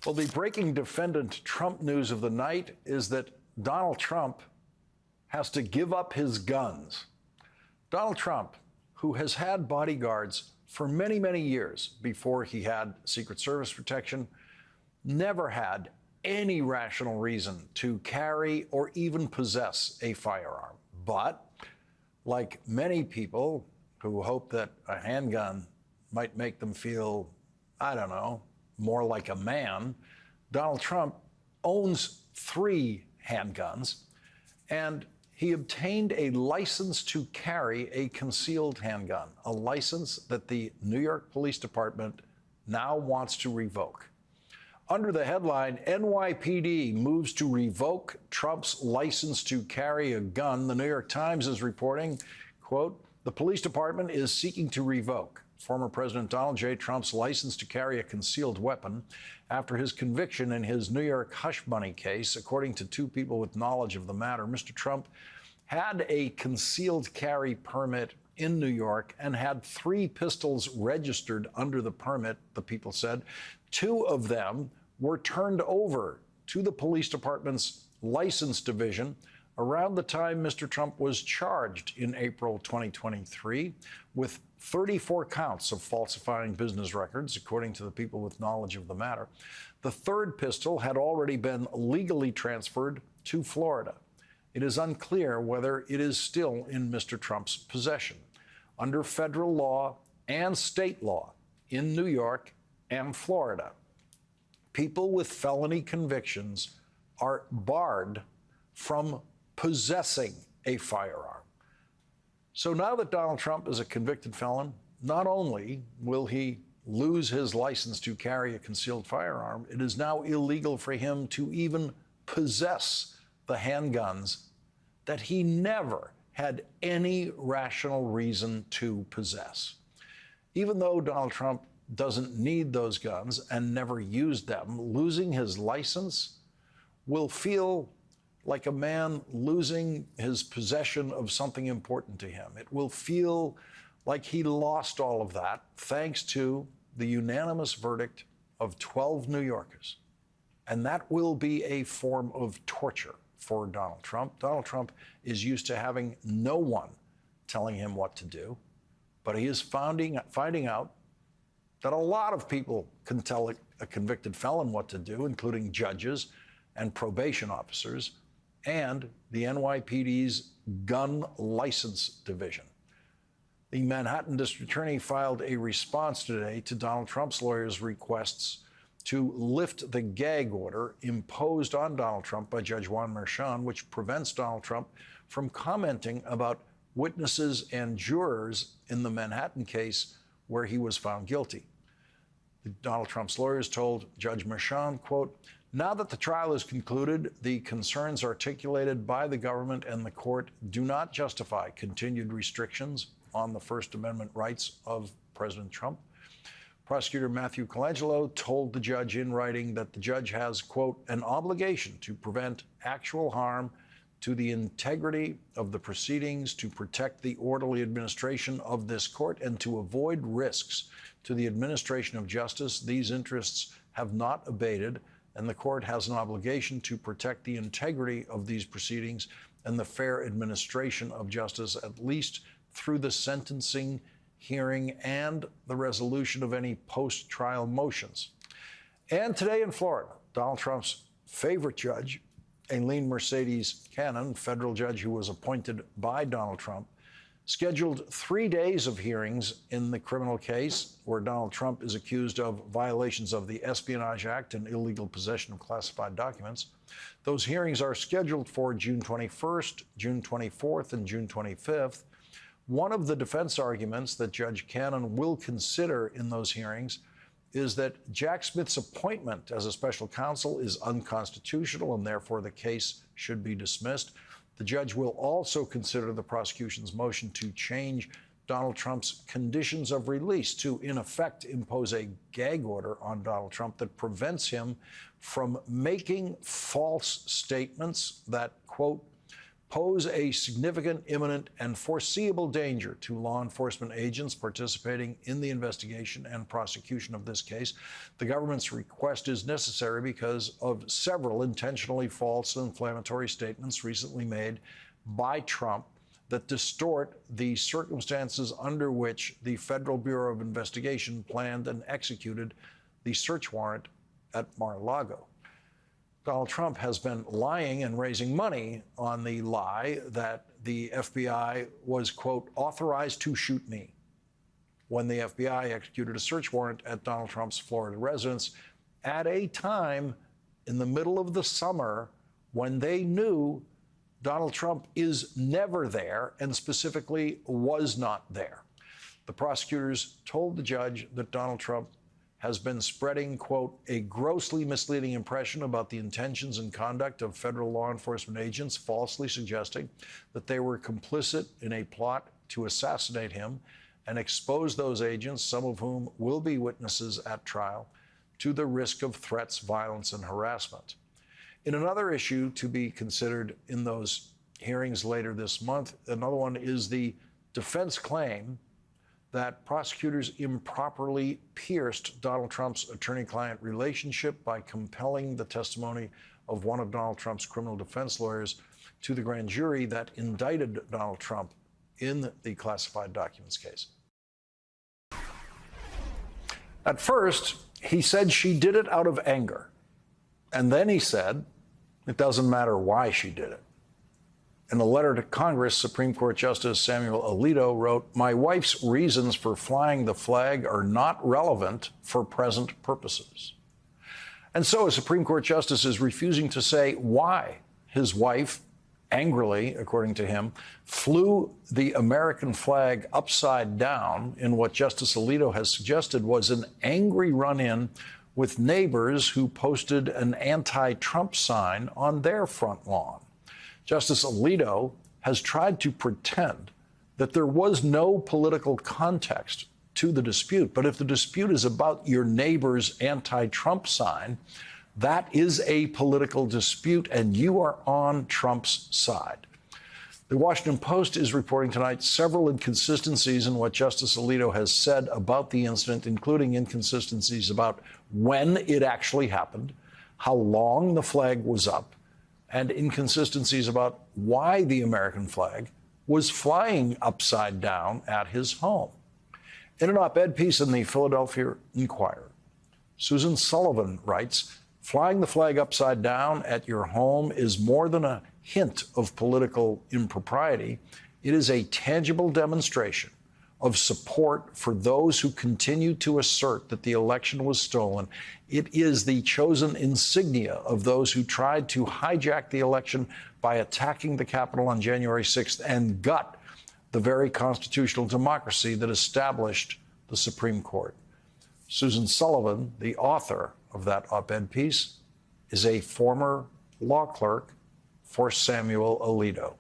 Well, the breaking defendant Trump news of the night is that Donald Trump has to give up his guns. Donald Trump, who has had bodyguards for many, many years before he had Secret Service protection, never had any rational reason to carry or even possess a firearm. But like many people who hope that a handgun might make them feel, I don't know, more like a man, Donald Trump owns 3 handguns, and he obtained a license to carry a concealed handgun, a license that the New York Police Department now wants to revoke. Under the headline, NYPD moves to revoke Trump's license to carry a gun, the New York Times is reporting, quote, the police department is seeking to revoke former President Donald J. Trump's license to carry a concealed weapon after his conviction in his New York hush money case. According to 2 people with knowledge of the matter, Mr. Trump had a concealed carry permit in New York and had 3 pistols registered under the permit, the people said. 2 of them were turned over to the police department's license division around the time Mr. Trump was charged in April 2023 with 34 counts of falsifying business records, according to the people with knowledge of the matter. The 3rd pistol had already been legally transferred to Florida. It is unclear whether it is still in Mr. Trump's possession. Under federal law and state law in New York and Florida, people with felony convictions are barred from possessing a firearm. So now that Donald Trump is a convicted felon, not only will he lose his license to carry a concealed firearm, it is now illegal for him to even possess the handguns that he never had any rational reason to possess. Even though Donald Trump doesn't need those guns and never used them, losing his license will feel like a man losing his possession of something important to him. It will feel like he lost all of that thanks to the unanimous verdict of 12 New Yorkers. And that will be a form of torture for Donald Trump. Donald Trump is used to having no one telling him what to do, but he is finding out that a lot of people can tell a convicted felon what to do, including judges and probation officers and the NYPD's gun license division. The Manhattan District Attorney filed a response today to Donald Trump's lawyers' requests to lift the gag order imposed on Donald Trump by Judge Juan Merchan, which prevents Donald Trump from commenting about witnesses and jurors in the Manhattan case where he was found guilty. Donald Trump's lawyers told Judge Merchan, quote, now that the trial is concluded, the concerns articulated by the government and the court do not justify continued restrictions on the First Amendment rights of President Trump. Prosecutor Matthew Colangelo told the judge in writing that the judge has, quote, an obligation to prevent actual harm to the integrity of the proceedings, to protect the orderly administration of this court, and to avoid risks to the administration of justice. These interests have not abated, and the court has an obligation to protect the integrity of these proceedings and the fair administration of justice, at least through the sentencing hearing and the resolution of any post-trial motions. And today in Florida, Donald Trump's favorite judge, Aileen Mercedes Cannon, federal judge who was appointed by Donald Trump, scheduled 3 days of hearings in the criminal case where Donald Trump is accused of violations of the Espionage Act and illegal possession of classified documents. Those hearings are scheduled for June 21st, June 24th, and June 25th. One of the defense arguments that Judge Cannon will consider in those hearings is that Jack Smith's appointment as a special counsel is unconstitutional and therefore the case should be dismissed. The judge will also consider the prosecution's motion to change Donald Trump's conditions of release to, in effect, impose a gag order on Donald Trump that prevents him from making false statements that, quote, pose a significant, imminent, and foreseeable danger to law enforcement agents participating in the investigation and prosecution of this case. The government's request is necessary because of several intentionally false and inflammatory statements recently made by Trump that distort the circumstances under which the Federal Bureau of Investigation planned and executed the search warrant at Mar-a-Lago. Donald Trump has been lying and raising money on the lie that the FBI was, quote, authorized to shoot me when the FBI executed a search warrant at Donald Trump's Florida residence at a time in the middle of the summer when they knew Donald Trump is never there and specifically was not there. The prosecutors told the judge that Donald Trump has been spreading, quote, a grossly misleading impression about the intentions and conduct of federal law enforcement agents, falsely suggesting that they were complicit in a plot to assassinate him and expose those agents, some of whom will be witnesses at trial, to the risk of threats, violence, and harassment. In another issue to be considered in those hearings later this month, another one is the defense claim that prosecutors improperly pierced Donald Trump's attorney-client relationship by compelling the testimony of one of Donald Trump's criminal defense lawyers to the grand jury that indicted Donald Trump in the classified documents case. At first, he said she did it out of anger. And then he said it doesn't matter why she did it. In a letter to Congress, Supreme Court Justice Samuel Alito wrote, "My wife's reasons for flying the flag are not relevant for present purposes." And so a Supreme Court justice is refusing to say why his wife angrily, according to him, flew the American flag upside down in what Justice Alito has suggested was an angry run-in with neighbors who posted an anti-Trump sign on their front lawn. Justice Alito has tried to pretend that there was no political context to the dispute. But if the dispute is about your neighbor's anti-Trump sign, that is a political dispute, and you are on Trump's side. The Washington Post is reporting tonight several inconsistencies in what Justice Alito has said about the incident, including inconsistencies about when it actually happened, how long the flag was up, and inconsistencies about why the American flag was flying upside down at his home. In an op-ed piece in the Philadelphia Inquirer, Susan Sullivan writes, "Flying the flag upside down at your home is more than a hint of political impropriety. It is a tangible demonstration of support for those who continue to assert that the election was stolen. It is the chosen insignia of those who tried to hijack the election by attacking the Capitol on January 6th and gut the very constitutional democracy that established the Supreme Court." Susan Sullivan, the author of that op-ed piece, is a former law clerk for Samuel Alito.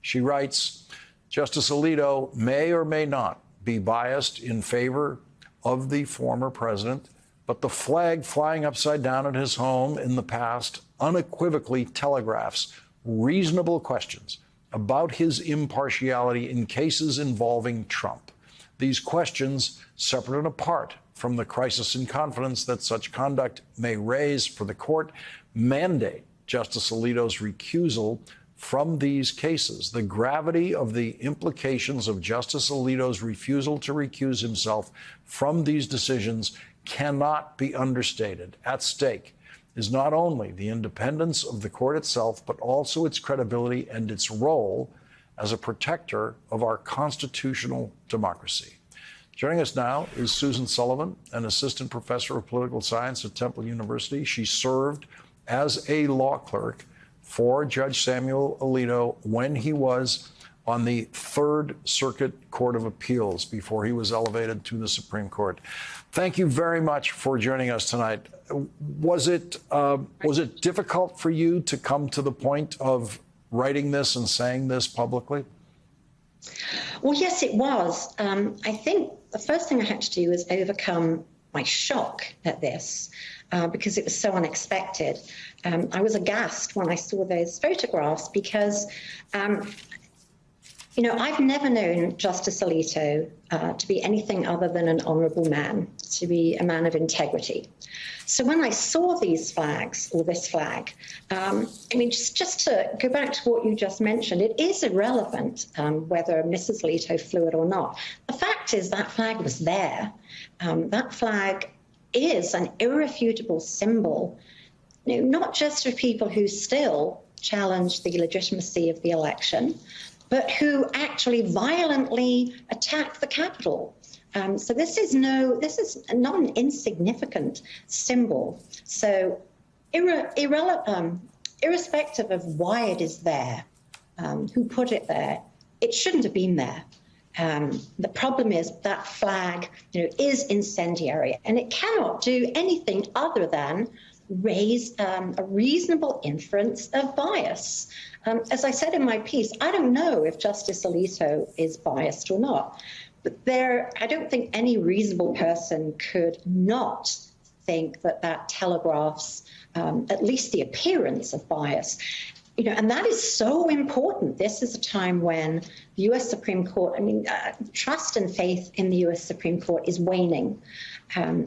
She writes, "Justice Alito may or may not be biased in favor of the former president, but the flag flying upside down at his home in the past unequivocally telegraphs reasonable questions about his impartiality in cases involving Trump. These questions, separate and apart from the crisis in confidence that such conduct may raise for the court, mandate Justice Alito's recusal from these cases. The gravity of the implications of Justice Alito's refusal to recuse himself from these decisions cannot be understated. At stake is not only the independence of the court itself, but also its credibility and its role as a protector of our constitutional democracy." Joining us now is Susan Sullivan, an assistant professor of political science at Temple University. She served as a law clerk for Judge Samuel Alito when he was on the Third Circuit Court of Appeals before he was elevated to the Supreme Court. Thank you very much for joining us tonight. Was it difficult for you to come to the point of writing this and saying this publicly? Well, yes, it was. I think the first thing I had to do was overcome my shock at this, because it was so unexpected. I was aghast when I saw those photographs because, you know, I've never known Justice Alito to be anything other than an honourable man, to be a man of integrity. So when I saw these flags, or this flag, I mean, just to go back to what you just mentioned, it is irrelevant whether Mrs. Alito flew it or not. The fact is that flag was there. That flag is an irrefutable symbol, you know, not just for people who still challenge the legitimacy of the election, but who actually violently attacked the Capitol. So this is not an insignificant symbol. So irrespective of why it is there, who put it there, it shouldn't have been there. The problem is that flag, you know, is incendiary, and it cannot do anything other than raise a reasonable inference of bias. As I said in my piece, I don't know if Justice Alito is biased or not, but I don't think any reasonable person could not think that that telegraphs at least the appearance of bias. You know, and that is so important. This is a time when the U.S. Supreme Court, I mean, trust and faith in the U.S. Supreme Court is waning.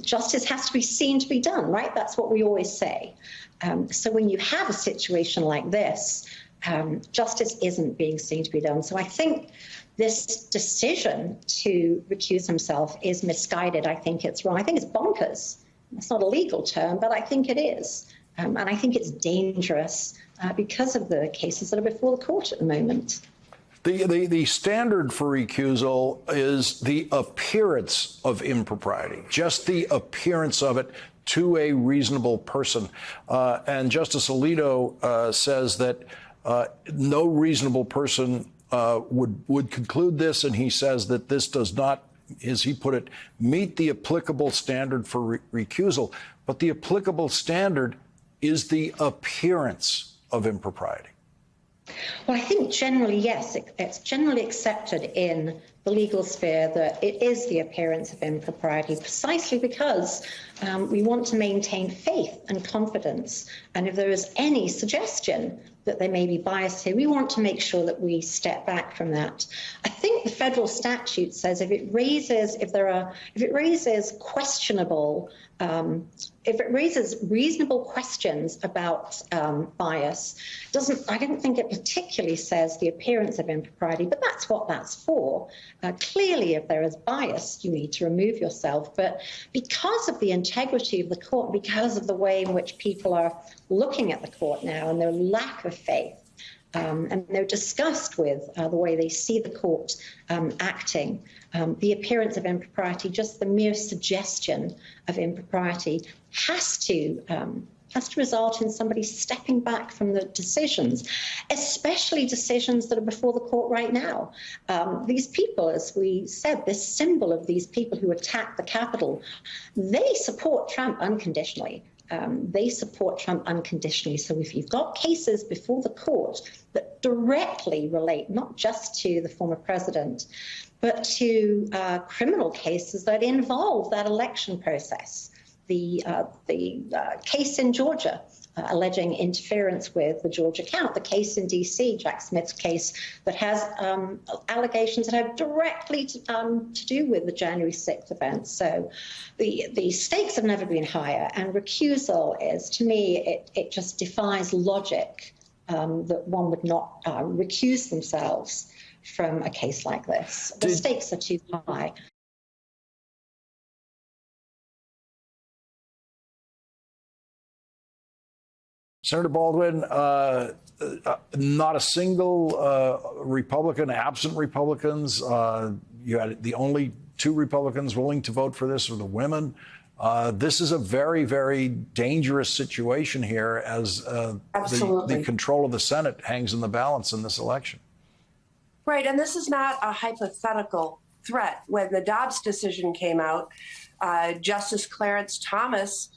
Justice has to be seen to be done, right? That's what we always say. So when you have a situation like this, justice isn't being seen to be done. So I think this decision to recuse himself is misguided. I think it's wrong. I think it's bonkers. It's not a legal term, but I think it is. And I think it's dangerous because of the cases that are before the court at the moment. The standard for recusal is the appearance of impropriety, just the appearance of it to a reasonable person. And Justice Alito says that no reasonable person would conclude this, and he says that this does not, as he put it, meet the applicable standard for recusal. But the applicable standard is the appearance of impropriety. Well, I think generally, yes, it's generally accepted in the legal sphere that it is the appearance of impropriety, precisely because we want to maintain faith and confidence. And if there is any suggestion that there may be bias here, we want to make sure that we step back from that. I think the federal statute says if it raises reasonable questions about bias, I don't think it particularly says the appearance of impropriety, but that's what that's for. Clearly, if there is bias, you need to remove yourself. But because of the integrity of the court, because of the way in which people are looking at the court now and their lack of faith, and they're disgust with the way they see the court acting, the appearance of impropriety, just the mere suggestion of impropriety has to result in somebody stepping back from the decisions, especially decisions that are before the court right now. These people, as we said, this symbol of these people who attacked the Capitol, they support Trump unconditionally. They support Trump unconditionally. So if you've got cases before the court that directly relate not just to the former president, but to criminal cases that involve that election process, the case in Georgia alleging interference with the Georgia count, the case in D.C., Jack Smith's case that has allegations that have directly to do with the January 6th event. So the stakes have never been higher, and recusal is, to me, it just defies logic that one would not recuse themselves from a case like this. The stakes are too high. Senator Baldwin, not a single Republican, absent Republicans. You had the only two Republicans willing to vote for this were the women. This is a very, very dangerous situation here as the control of the Senate hangs in the balance in this election. Right, and this is not a hypothetical threat. When the Dobbs decision came out, Justice Clarence Thomas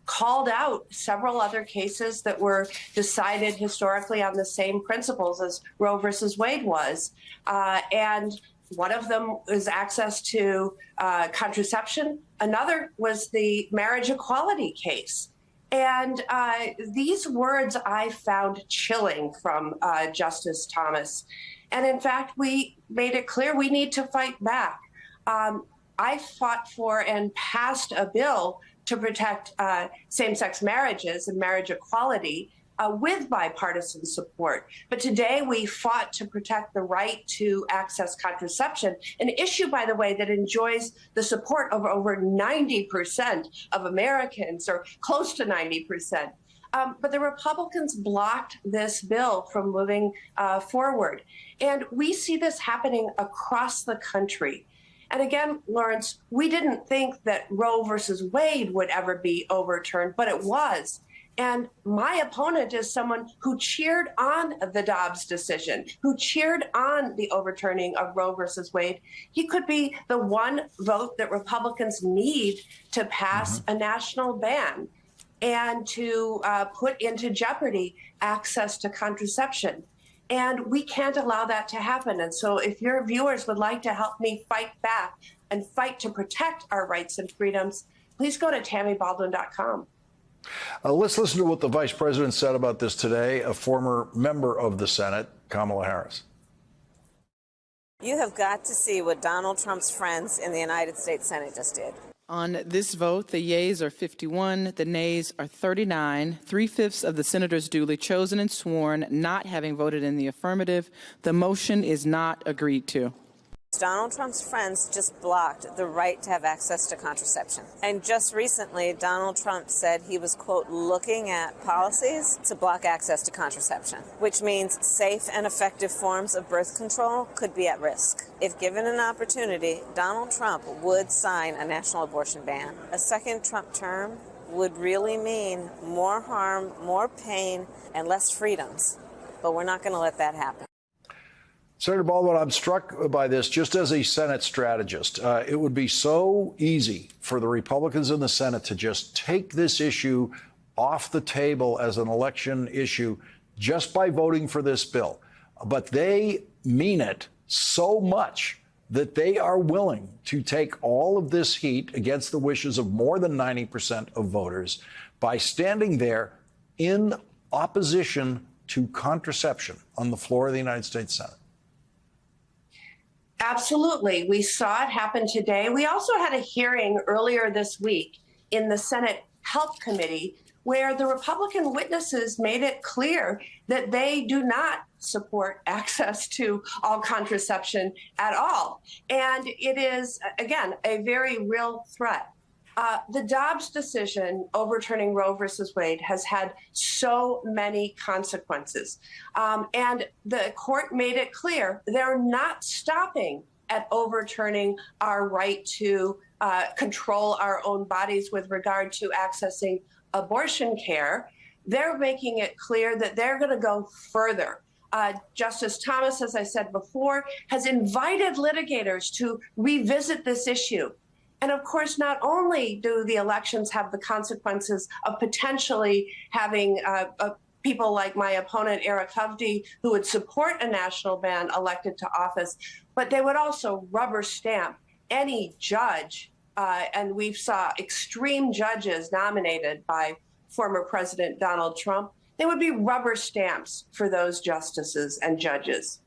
called out several other cases that were decided historically on the same principles as Roe versus Wade was. And One of them was access to contraception. Another was the marriage equality case. And these words I found chilling from Justice Thomas. And in fact, we made it clear we need to fight back. I fought for and passed a bill to protect same-sex marriages and marriage equality with bipartisan support. But today we fought to protect the right to access contraception, an issue, by the way, that enjoys the support of over 90% of Americans, or close to 90%. But the Republicans blocked this bill from moving forward. And we see this happening across the country. And again, Lawrence, we didn't think that Roe versus Wade would ever be overturned, but it was. And my opponent is someone who cheered on the Dobbs decision, who cheered on the overturning of Roe versus Wade. He could be the one vote that Republicans need to pass a national ban and to put into jeopardy access to contraception. And we can't allow that to happen. And so if your viewers would like to help me fight back and fight to protect our rights and freedoms, please go to TammyBaldwin.com. Let's listen to what the vice president said about this today, a former member of the Senate, Kamala Harris. You have got to see what Donald Trump's friends in the United States Senate just did. On this vote, the yeas are 51, the nays are 39. 3/5 of the senators duly chosen and sworn not having voted in the affirmative. The motion is not agreed to. Donald Trump's friends just blocked the right to have access to contraception. And just recently, Donald Trump said he was, quote, looking at policies to block access to contraception, which means safe and effective forms of birth control could be at risk. If given an opportunity, Donald Trump would sign a national abortion ban. A second Trump term would really mean more harm, more pain, and less freedoms. But we're not going to let that happen. Senator Baldwin, I'm struck by this just as a Senate strategist. It would be so easy for the Republicans in the Senate to just take this issue off the table as an election issue just by voting for this bill. But they mean it so much that they are willing to take all of this heat against the wishes of more than 90% of voters by standing there in opposition to contraception on the floor of the United States Senate. Absolutely. We saw it happen today. We also had a hearing earlier this week in the Senate Health Committee where the Republican witnesses made it clear that they do not support access to all contraception at all. And it is, again, a very real threat. The Dobbs decision overturning Roe versus Wade has had so many consequences. And the court made it clear they're not stopping at overturning our right to control our own bodies with regard to accessing abortion care. They're making it clear that they're going to go further. Justice Thomas, as I said before, has invited litigators to revisit this issue. And of course, not only do the elections have the consequences of potentially having people like my opponent, Eric Hovde, who would support a national ban elected to office, but they would also rubber stamp any judge. And we saw extreme judges nominated by former President Donald Trump. They would be rubber stamps for those justices and judges.